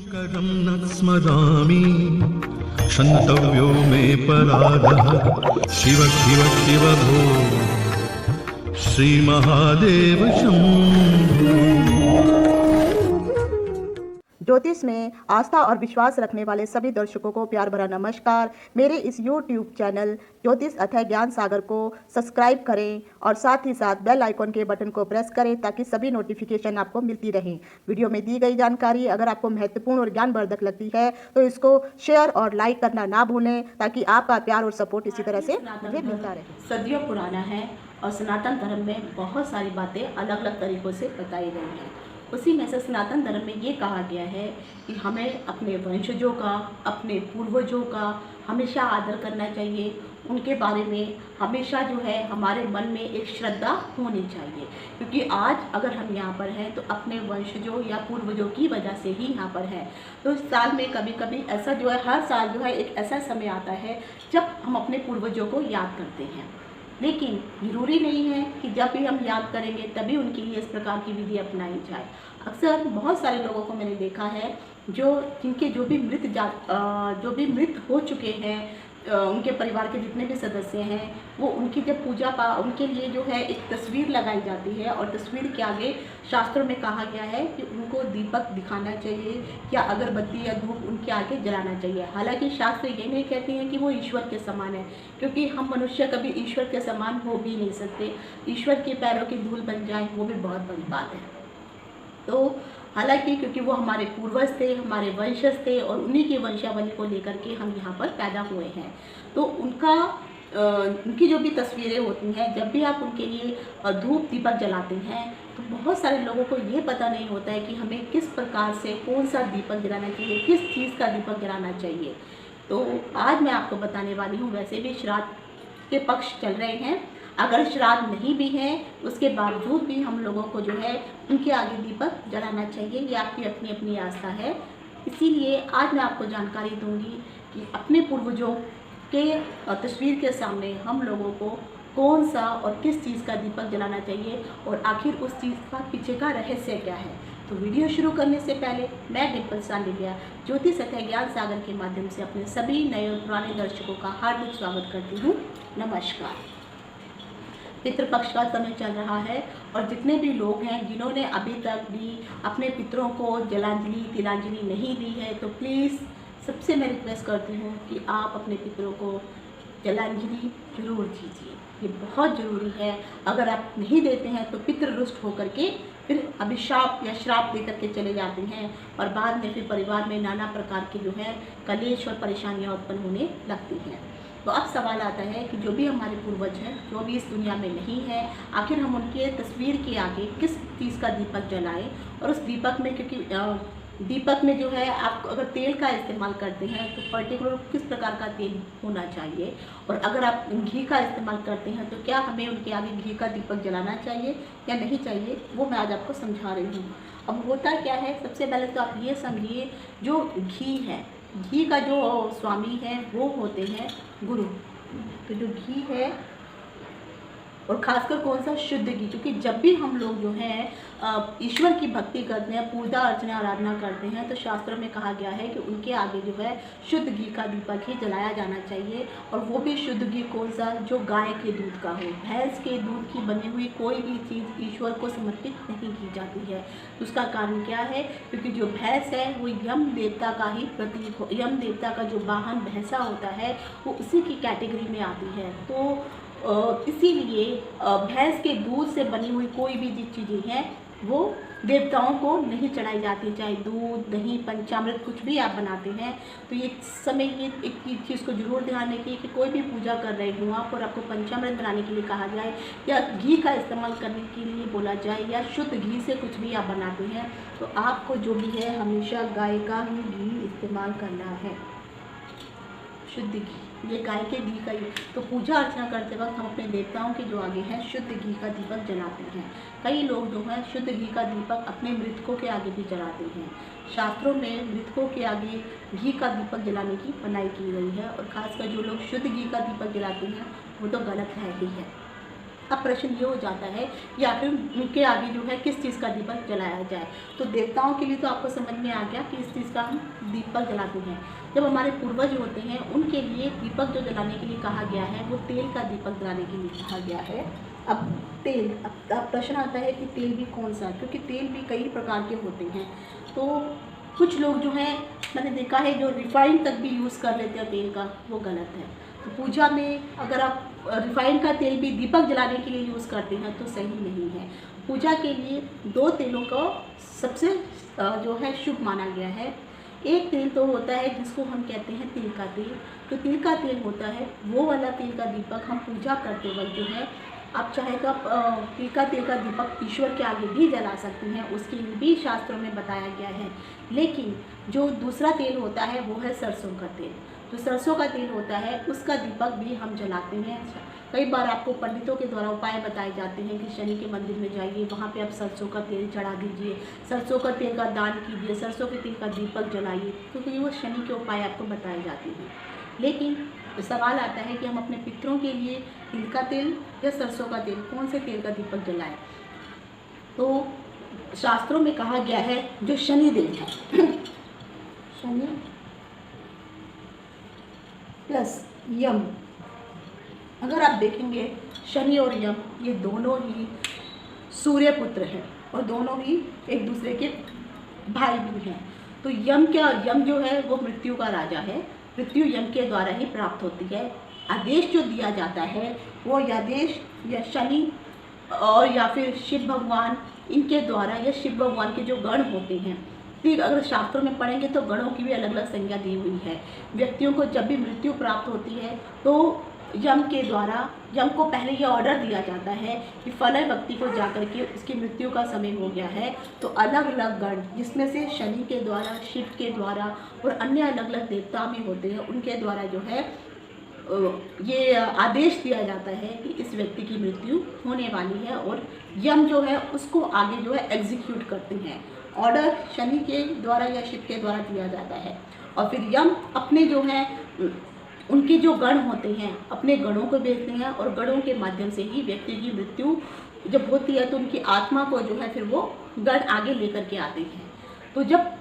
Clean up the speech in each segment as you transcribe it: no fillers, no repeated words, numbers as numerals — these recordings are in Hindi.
शङ्करं न स्मरामि क्षन्तव्यो मे पराधः शिव शिव शिव भो श्रीमहादेव शम्भो। ज्योतिष में आस्था और विश्वास रखने वाले सभी दर्शकों को प्यार भरा नमस्कार। मेरे इस YouTube चैनल ज्योतिष अथय ज्ञान सागर को सब्सक्राइब करें और साथ ही साथ बेल आइकॉन के बटन को प्रेस करें ताकि सभी नोटिफिकेशन आपको मिलती रहें। वीडियो में दी गई जानकारी अगर आपको महत्वपूर्ण और ज्ञानवर्धक लगती है तो इसको शेयर और लाइक करना ना भूलें ताकि आपका प्यार और सपोर्ट इसी तरह से मुझे मिलता रहे। सदियों पुराना है और सनातन धर्म में बहुत सारी बातें अलग अलग तरीक़ों से बताई गई हैं। उसी में से सनातन धर्म में ये कहा गया है कि हमें अपने वंशजों का, अपने पूर्वजों का हमेशा आदर करना चाहिए। उनके बारे में हमेशा जो है हमारे मन में एक श्रद्धा होनी चाहिए, क्योंकि आज अगर हम यहाँ पर हैं तो अपने वंशजों या पूर्वजों की वजह से ही यहाँ पर हैं। तो साल में कभी कभी ऐसा जो है, हर साल जो है एक ऐसा समय आता है जब हम अपने पूर्वजों को याद करते हैं। लेकिन ज़रूरी नहीं है कि जब भी हम याद करेंगे तभी उनके लिए इस प्रकार की विधि अपनाई जाए। अक्सर बहुत सारे लोगों को मैंने देखा है जिनके जो भी मृत हो चुके हैं, उनके परिवार के जितने भी सदस्य हैं, वो उनकी जब उनके लिए जो है एक तस्वीर लगाई जाती है और तस्वीर के आगे शास्त्रों में कहा गया है कि उनको दीपक दिखाना चाहिए या अगरबत्ती या धूप उनके आगे जलाना चाहिए। हालांकि शास्त्र ये नहीं कहते हैं कि वो ईश्वर के समान है, क्योंकि हम मनुष्य कभी ईश्वर के समान हो भी नहीं सकते। ईश्वर के पैरों की धूल बन जाए वो भी बहुत बड़ी बात है। तो हालांकि क्योंकि वो हमारे पूर्वज थे, हमारे वंशज थे और उन्हीं की वंशावली को लेकर के हम यहाँ पर पैदा हुए हैं, तो उनकी जो भी तस्वीरें होती हैं, जब भी आप उनके लिए धूप दीपक जलाते हैं तो बहुत सारे लोगों को ये पता नहीं होता है कि हमें किस प्रकार से कौन सा दीपक जलाना चाहिए, किस चीज़ का दीपक जलाना चाहिए। तो आज मैं आपको बताने वाली हूँ। वैसे भी श्राद्ध के पक्ष चल रहे हैं, अगर श्राद्ध नहीं भी है उसके बावजूद भी हम लोगों को जो है उनके आगे दीपक जलाना चाहिए। ये आपकी अपनी अपनी आस्था है। इसीलिए आज मैं आपको जानकारी दूंगी कि अपने पूर्वजों के तस्वीर के सामने हम लोगों को कौन सा और किस चीज़ का दीपक जलाना चाहिए और आखिर उस चीज़ का पीछे का रहस्य क्या है। तो वीडियो शुरू करने से पहले मैं डिम्पल सांडिल्या ज्योतिष अथय ज्ञान सागर के माध्यम से अपने सभी नए और पुराने दर्शकों का हार्दिक स्वागत करती हूँ। नमस्कार। पितृपक्ष का समय चल रहा है और जितने भी लोग हैं जिन्होंने अभी तक भी अपने पितरों को जलांजलि तिलांजलि नहीं दी है, तो प्लीज़ सबसे मैं रिक्वेस्ट करती हूँ कि आप अपने पितरों को जलांजलि जरूर दीजिए। ये बहुत ज़रूरी है। अगर आप नहीं देते हैं तो पितृ रुष्ट होकर के फिर अभिशाप या श्राप दे करके चले जाते हैं और बाद में फिर परिवार में नाना प्रकार के जो है कलेश और परेशानियाँ उत्पन्न होने लगती हैं। तो अब सवाल आता है कि जो भी हमारे पूर्वज हैं, जो भी इस दुनिया में नहीं है, आखिर हम उनके तस्वीर के आगे किस चीज़ का दीपक जलाएं। और उस दीपक में, क्योंकि दीपक में जो है आप अगर तेल का इस्तेमाल करते हैं तो पर्टिकुलर किस प्रकार का तेल होना चाहिए, और अगर आप घी का इस्तेमाल करते हैं तो क्या हमें उनके आगे घी का दीपक जलाना चाहिए या नहीं चाहिए, वो मैं आज आपको समझा रही हूँ। अब होता क्या है, सबसे पहले तो आप ये समझिए, जो घी है, घी का जो स्वामी है वो होते हैं गुरु। तो जो घी है, और खासकर कौन सा, शुद्ध घी, क्योंकि जब भी हम लोग जो है ईश्वर की भक्ति करते हैं, पूजा अर्चना आराधना करते हैं, तो शास्त्रों में कहा गया है कि उनके आगे जो है शुद्ध घी का दीपक ही जलाया जाना चाहिए। और वो भी शुद्ध घी कौन सा, जो गाय के दूध का हो। भैंस के दूध की बनी हुई कोई भी चीज़ ईश्वर को समर्पित नहीं की जाती है। उसका कारण क्या है, क्योंकि जो भैंस है वो यम देवता का ही प्रतीक हो। यम देवता का जो वाहन भैंसा होता है वो उसी की कैटेगरी में आती है। तो इसीलिए भैंस के दूध से बनी हुई कोई भी जो चीज़ें हैं वो देवताओं को नहीं चढ़ाई जाती, चाहे दूध, दही, पंचामृत कुछ भी आप बनाते हैं। तो ये समय ये एक चीज़ को जरूर ध्यान रखिए कि कोई भी पूजा कर रहे हो आप और आपको पंचामृत बनाने के लिए कहा जाए या घी का इस्तेमाल करने के लिए बोला जाए या शुद्ध घी से कुछ भी आप बनाते हैं, तो आपको जो भी है हमेशा गाय का ही घी इस्तेमाल करना है। शुद्ध घी, ये गाय के घी का ही। तो पूजा अर्चना करते वक्त हम अपने देवताओं के जो आगे हैं शुद्ध घी का दीपक जलाते हैं। कई लोग जो हैं शुद्ध घी का दीपक अपने मृतकों के आगे भी जलाते हैं। शास्त्रों में मृतकों के आगे घी का दीपक जलाने की मनाही की गई है, और ख़ासकर जो लोग शुद्ध घी का दीपक जलाते हैं वो तो गलत है ही है। अब प्रश्न ये हो जाता है कि आखिर उनके आगे जो है किस चीज़ का दीपक जलाया जाए। तो देवताओं के लिए तो आपको समझ में आ गया कि इस चीज़ का हम दीपक जलाते हैं। जब हमारे पूर्वज होते हैं उनके लिए दीपक जो जलाने के लिए कहा गया है वो तेल का दीपक जलाने के लिए कहा गया है। अब तेल, अब प्रश्न आता है कि तेल भी कौन सा, क्योंकि तेल भी कई प्रकार के होते हैं। तो कुछ लोग जो हैं मैंने देखा है जो रिफाइंड तक भी यूज़ कर लेते हैं तेल का, वो गलत है। तो पूजा में अगर आप रिफाइंड का तेल भी दीपक जलाने के लिए यूज़ करते हैं तो सही नहीं है। पूजा के लिए 2 तेलों को सबसे जो है शुभ माना गया है। एक तेल तो होता है जिसको हम कहते हैं तिल का तेल। तो तिल का तेल होता है वो वाला तेल का दीपक हम पूजा करते वक्त जो है, आप चाहे तो आप तिल का तेल का दीपक ईश्वर के आगे भी जला सकते हैं, उसके लिए भी शास्त्रों में बताया गया है। लेकिन जो दूसरा तेल होता है वो है सरसों का तेल। जो सरसों का तेल होता है उसका दीपक भी हम जलाते हैं। कई बार आपको पंडितों के द्वारा उपाय बताए जाते हैं कि शनि के मंदिर में जाइए, वहाँ पे आप सरसों का तेल चढ़ा दीजिए, सरसों का तेल का दान कीजिए, सरसों के तेल का दीपक जलाइए, क्योंकि वो शनि के उपाय आपको बताए जाते हैं। लेकिन सवाल आता है कि हम अपने पितरों के लिए तिल का तेल या सरसों का तेल, कौन से तेल का दीपक जलाएं? तो शास्त्रों में कहा गया है जो शनि देव है शनि प्लस यम, अगर आप देखेंगे शनि और यम ये दोनों ही सूर्य पुत्र हैं और दोनों ही एक दूसरे के भाई भी हैं। तो यम जो है वो मृत्यु का राजा है, मृत्यु यम के द्वारा ही प्राप्त होती है। आदेश जो दिया जाता है वो आदेश या शनि और या फिर शिव भगवान इनके द्वारा, या शिव भगवान के जो गण होते हैं, ठीक अगर शास्त्रों में पढ़ेंगे तो गणों की भी अलग अलग संज्ञा दी हुई है। व्यक्तियों को जब भी मृत्यु प्राप्त होती है तो यम के द्वारा, यम को पहले ये ऑर्डर दिया जाता है कि फला व्यक्ति को जाकर के उसकी मृत्यु का समय हो गया है, तो अलग अलग गण जिसमें से शनि के द्वारा, शिव के द्वारा और अन्य अलग अलग देवता भी होते हैं, उनके द्वारा जो है ये आदेश दिया जाता है कि इस व्यक्ति की मृत्यु होने वाली है, और यम जो है उसको आगे जो है एग्जीक्यूट करते हैं। ऑर्डर शनि के द्वारा या शिव के द्वारा दिया जाता है, और फिर यम अपने जो है उनके जो गण होते हैं अपने गणों को भेजते हैं, और गणों के माध्यम से ही व्यक्ति की मृत्यु जब होती है तो उनकी आत्मा को जो है फिर वो गण आगे लेकर के आते हैं। तो जब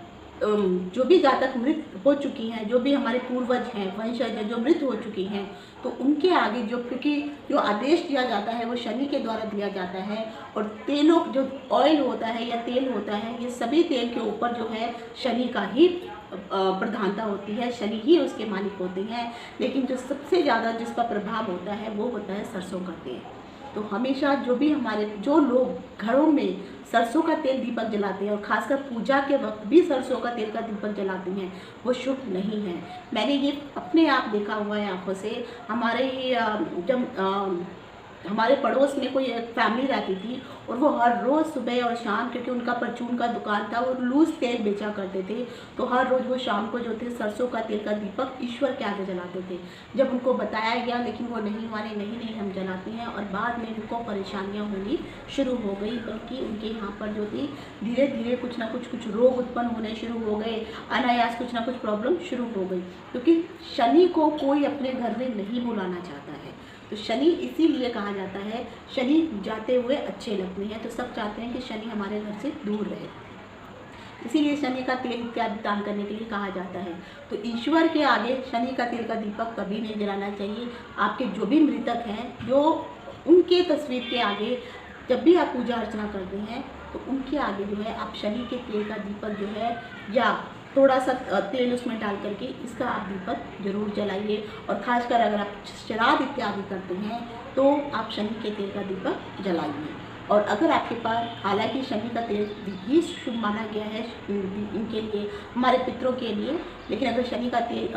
जो भी जातक मृत हो चुकी हैं, जो भी हमारे पूर्वज हैं, वंशज हैं जो मृत हो चुकी हैं, तो उनके आगे जो, क्योंकि जो आदेश दिया जाता है वो शनि के द्वारा दिया जाता है, और तेलों जो ऑयल होता है या तेल होता है, ये सभी तेल के ऊपर जो है शनि का ही प्रधानता होती है, शनि ही उसके मालिक होते हैं। लेकिन जो सबसे ज़्यादा जिसका प्रभाव होता है वो होता है सरसों का तेल। तो हमेशा जो लोग घरों में सरसों का तेल दीपक जलाते हैं, और खासकर पूजा के वक्त भी सरसों का तेल का दीपक जलाते हैं, वो शुभ नहीं है। मैंने ये अपने आप देखा हुआ है आंखों से। हमारे पड़ोस में कोई एक फैमिली रहती थी, और वो हर रोज़ सुबह और शाम, क्योंकि उनका परचून का दुकान था और लूज तेल बेचा करते थे, तो हर रोज़ वो शाम को जो थे सरसों का तेल का दीपक ईश्वर के आगे जलाते थे। जब उनको बताया गया लेकिन वो नहीं माने, नहीं हम जलाते हैं, और बाद में उनको परेशानियाँ होनी शुरू हो गई, बल्कि उनके यहाँ पर जो थी धीरे धीरे कुछ ना कुछ रोग उत्पन्न होने शुरू हो गए, अनायास कुछ ना कुछ प्रॉब्लम शुरू हो गई, क्योंकि शनि को कोई अपने घर में नहीं बुलाना चाहता है। तो शनि इसीलिए कहा जाता है, शनि जाते हुए अच्छे लगते हैं, तो सब चाहते हैं कि शनि हमारे घर से दूर रहे, इसीलिए शनि का तेल इत्यादि दान करने के लिए कहा जाता है। तो ईश्वर के आगे शनि का तेल का दीपक कभी नहीं जलाना चाहिए। आपके जो भी मृतक हैं, जो उनके तस्वीर के आगे जब भी आप पूजा अर्चना करते हैं तो उनके आगे जो है आप शनि के तेल का दीपक जो है, या थोड़ा सा तेल उसमें डाल करके इसका आप दीपक जरूर जलाइए। और ख़ासकर अगर आप श्राद्ध इत्यादि करते हैं तो आप शनि के तेल का दीपक जलाइए। और अगर आपके पास, हालांकि शनि का तेल ही शुभ माना गया है इनके लिए, हमारे पितरों के लिए, लेकिन अगर शनि का तेल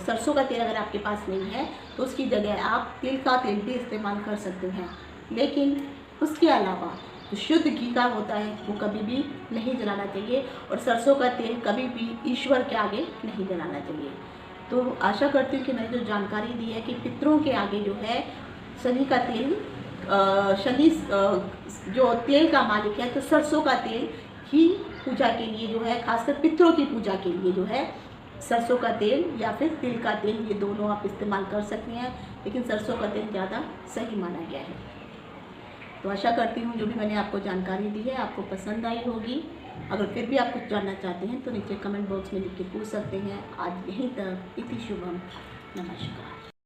सरसों का तेल अगर आपके पास नहीं है तो उसकी जगह आप तिल का तेल भी इस्तेमाल कर सकते हैं। लेकिन उसके अलावा जो शुद्ध घी का होता है वो कभी भी नहीं जलाना चाहिए, और सरसों का तेल कभी भी ईश्वर के आगे नहीं जलाना चाहिए। तो आशा करती हूँ कि मैंने जो जानकारी दी है कि पितरों के आगे जो है शनि का तेल, शनि जो तेल का मालिक है, तो सरसों का तेल ही पूजा के लिए जो है, खासकर पितरों की पूजा के लिए जो है सरसों का तेल या फिर तिल का तेल, ये दोनों आप इस्तेमाल कर सकती हैं, लेकिन सरसों का तेल ज़्यादा सही माना गया है। तो आशा करती हूँ जो भी मैंने आपको जानकारी दी है आपको पसंद आई होगी। अगर फिर भी आप कुछ जानना चाहते हैं तो नीचे कमेंट बॉक्स में लिख के पूछ सकते हैं। आज यहीं तक। इति शुभम। नमस्कार।